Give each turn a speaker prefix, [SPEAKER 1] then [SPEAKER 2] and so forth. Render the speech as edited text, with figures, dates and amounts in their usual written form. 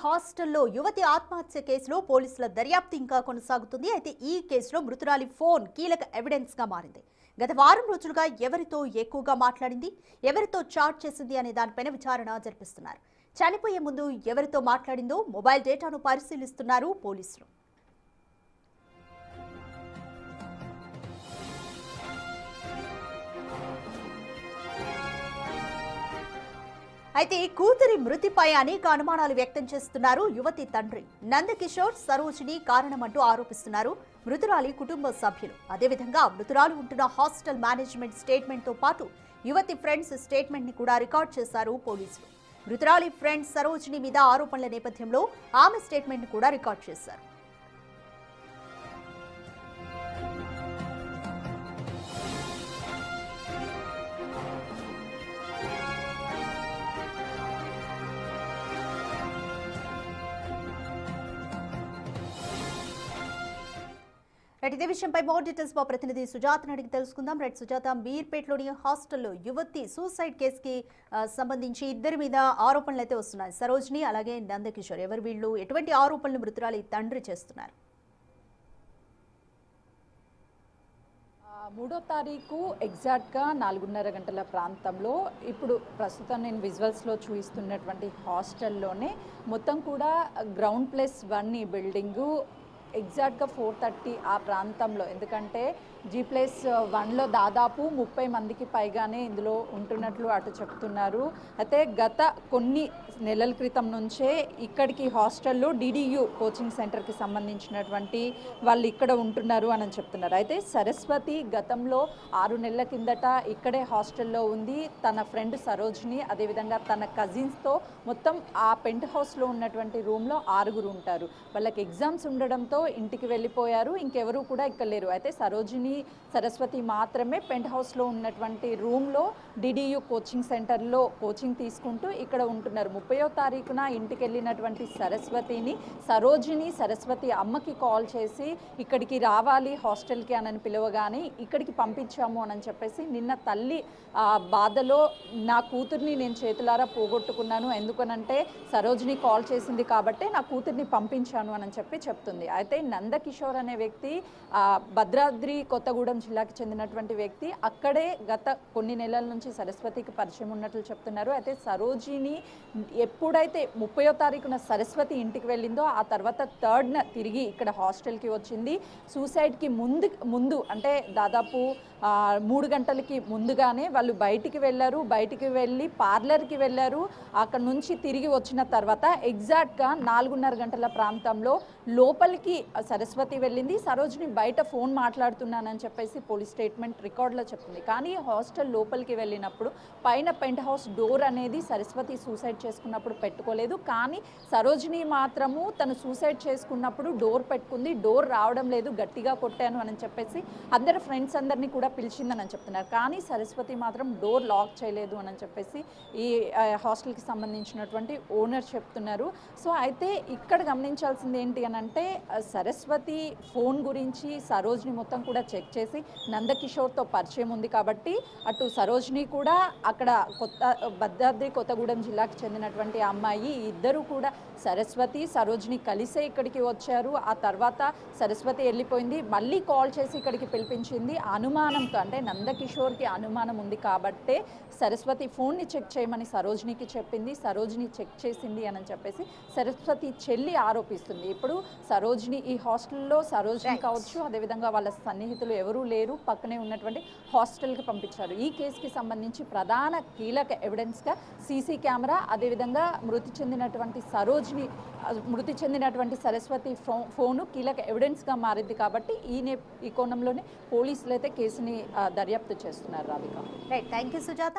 [SPEAKER 1] హాస్టల్లో యువతి ఆత్మహత్య కేసులో పోలీసుల దర్యాప్తు ఇంకా కొనసాగుతుంది. అయితే ఈ కేసులో మృతురాలి ఫోన్ కీలక ఎవిడెన్స్ గా మారింది. గత వారం రోజులుగా ఎవరితో ఎక్కువగా మాట్లాడింది, ఎవరితో చాట్ చేసింది అనే దానిపైన విచారణ జరిపిస్తున్నారు. చనిపోయే ముందు ఎవరితో మాట్లాడిందో మొబైల్ డేటాను పరిశీలిస్తున్నారు పోలీసులు. అయితే కూతురి మృతిపై అనేక అనుమానాలు వ్యక్తం చేస్తున్నారు యువతి తండ్రి నందకిషోర్. సరోజిని కారణమంటూ ఆరోపిస్తున్నారు మృతురాలి కుటుంబ సభ్యులు. అదేవిధంగా మృతురాలు ఉంటున్న హాస్టల్ మేనేజ్మెంట్ స్టేట్మెంట్ తో పాటు యువతి ఫ్రెండ్స్ స్టేట్మెంట్ ని కూడా రికార్డ్ చేశారు పోలీసులు. మృతురాలి ఫ్రెండ్స్ సరోజిని మీద ఆరోపణల నేపథ్యంలో ఆమె స్టేట్మెంట్ ని కూడా రికార్డ్ చేశారు. ఇదే విషయంపై మోర్ డీటెయిల్స్ మా ప్రతినిధి సుజాతను అడిగి తెలుసుకుందాం. సుజాత, మీర్పేటలోని హాస్టల్లో యువతి సూసైడ్ కేసుకి సంబంధించి ఇద్దరి మీద ఆరోపణలు అయితే వస్తున్నాయి. సరోజిని అలాగే నందకిషోర్. ఎవరు వీళ్ళు? ఎటువంటి ఆరోపణలు మృతురాలి తండ్రి చేస్తున్నారు?
[SPEAKER 2] 3వ తారీఖు ఎగ్జాక్ట్గా 4:30 గంటల ప్రాంతంలో ఇప్పుడు ప్రస్తుతం నేను విజువల్స్లో చూపిస్తున్నటువంటి హాస్టల్లోనే మొత్తం కూడా గ్రౌండ్ +1 బిల్డింగు ఎగ్జాక్ట్గా 4:30 ఆ ప్రాంతంలో, ఎందుకంటే G+1లో దాదాపు 30 మందికి పైగానే ఇందులో ఉంటున్నట్లు అటు చెప్తున్నారు. అయితే గత కొన్ని నెలల క్రితం నుంచే ఇక్కడికి హాస్టల్లో DDU కోచింగ్ సెంటర్కి సంబంధించినటువంటి వాళ్ళు ఇక్కడ ఉంటున్నారు అని చెప్తున్నారు. అయితే సరస్వతి గతంలో 6 నెలల కిందట ఇక్కడే హాస్టల్లో ఉంది. తన ఫ్రెండ్ సరోజిని అదేవిధంగా తన కజిన్స్తో మొత్తం ఆ పెంట్ హౌస్లో ఉన్నటువంటి రూమ్లో 6 ఉంటారు. వాళ్ళకి ఎగ్జామ్స్ ఉండడంతో ఇంటికి వెళ్ళిపోయారు. ఇంకెవరు కూడా ఇక్కడ లేరు. అయితే సరస్వతి మాత్రమే పెంట్ హౌస్లో ఉన్నటువంటి రూమ్లో DDU కోచింగ్ సెంటర్లో కోచింగ్ తీసుకుంటూ ఇక్కడ ఉంటున్నారు. 30వ తారీఖున ఇంటికి వెళ్ళినటువంటి సరస్వతి అమ్మకి కాల్ చేసి ఇక్కడికి రావాలి హాస్టల్కి అని పిలవగానే ఇక్కడికి పంపించాము అని చెప్పేసి నిన్న తల్లి బాధలో నా కూతుర్ని నేను చేతులారా పోగొట్టుకున్నాను, ఎందుకనంటే సరోజిని కాల్ చేసింది కాబట్టి నా కూతుర్ని పంపించాను అని చెప్తుంది. అయితే నందకిషోర్ అనే వ్యక్తి భద్రాద్రి కొత్తగూడెం జిల్లాకి చెందినటువంటి వ్యక్తి. అక్కడే గత కొన్ని నెలల నుంచి సరస్వతికి పరిచయం ఉన్నట్లు చెప్తున్నారు. అయితే సరోజిని ఎప్పుడైతే 30వ తారీఖున సరస్వతి ఇంటికి వెళ్ళిందో ఆ తర్వాత 3rd తిరిగి ఇక్కడ హాస్టల్కి వచ్చింది. సూసైడ్కి ముందు అంటే దాదాపు 3 గంటలకి ముందుగానే వాళ్ళు బయటికి వెళ్ళి పార్లర్కి వెళ్ళారు. అక్కడ నుంచి తిరిగి వచ్చిన తర్వాత ఎగ్జాక్ట్గా 4:30 గంటల ప్రాంతంలో లోపలికి సరస్వతి వెళ్ళింది. సరోజిని బయట ఫోన్ మాట్లాడుతున్నానని చెప్పేసి పోలీస్ స్టేట్మెంట్ రికార్డులో చెప్తుంది. కానీ హాస్టల్ లోపలికి వెళ్ళినప్పుడు పైన పెంట్ హౌస్ డోర్ అనేది సరస్వతి సూసైడ్ చేసుకున్నప్పుడు పెట్టుకోలేదు. కానీ సరోజిని మాత్రము తను సూసైడ్ చేసుకున్నప్పుడు డోర్ పెట్టుకుంది. డోర్ రావడం లేదు, గట్టిగా కొట్టాను అని చెప్పేసి అందరు ఫ్రెండ్స్ అందరినీ కూడా పిలిచిందని చెప్తున్నారు. కానీ సరస్వతి మాత్రం డోర్ లాక్ చేయలేదు అని చెప్పేసి ఈ హాస్టల్కి సంబంధించినటువంటి ఓనర్ చెప్తున్నారు. సో అయితే ఇక్కడ గమనించాల్సింది ఏంటి అని అంటే సరస్వతి ఫోన్ గురించి సరోజిని మొత్తం కూడా చెక్ చేసి నందకిషోర్తో పరిచయం ఉంది కాబట్టి అటు సరోజిని కూడా అక్కడ భద్రాద్రి కొత్తగూడెం జిల్లాకి చెందినటువంటి అమ్మాయి, ఇద్దరు కూడా సరోజిని కలిసే ఇక్కడికి వచ్చారు. ఆ తర్వాత సరస్వతి వెళ్ళిపోయింది. మళ్ళీ కాల్ చేసి ఇక్కడికి పిలిపించింది. అనుమానంతో, అంటే నందకిషోర్కి అనుమానం ఉంది కాబట్టే సరస్వతి ఫోన్ని చెక్ చేయమని సరోజినికి చెప్పింది. సరోజిని చెక్ చేసింది అని చెప్పేసి సరస్వతి చెల్లి ఆరోపిస్తుంది. ఇప్పుడు సరోజిని ఈ హాస్టల్లో సరోజిని కావచ్చు, అదేవిధంగా వాళ్ళ సన్నిహితులు ఎవరూ లేరు, పక్కనే ఉన్నటువంటి హాస్టల్కి పంపించారు. ఈ కేసుకి సంబంధించి ప్రధాన కీలక ఎవిడెన్స్గా సీసీ కెమెరా, అదేవిధంగా మృతి చెందినటువంటి సరస్వతి ఫోను కీలక ఎవిడెన్స్గా మారింది. కాబట్టి ఈ కోణంలోనే పోలీసులు అయితే కేసుని దర్యాప్తు చేస్తున్నారు. రాధిక.
[SPEAKER 1] Thank you Sujatha.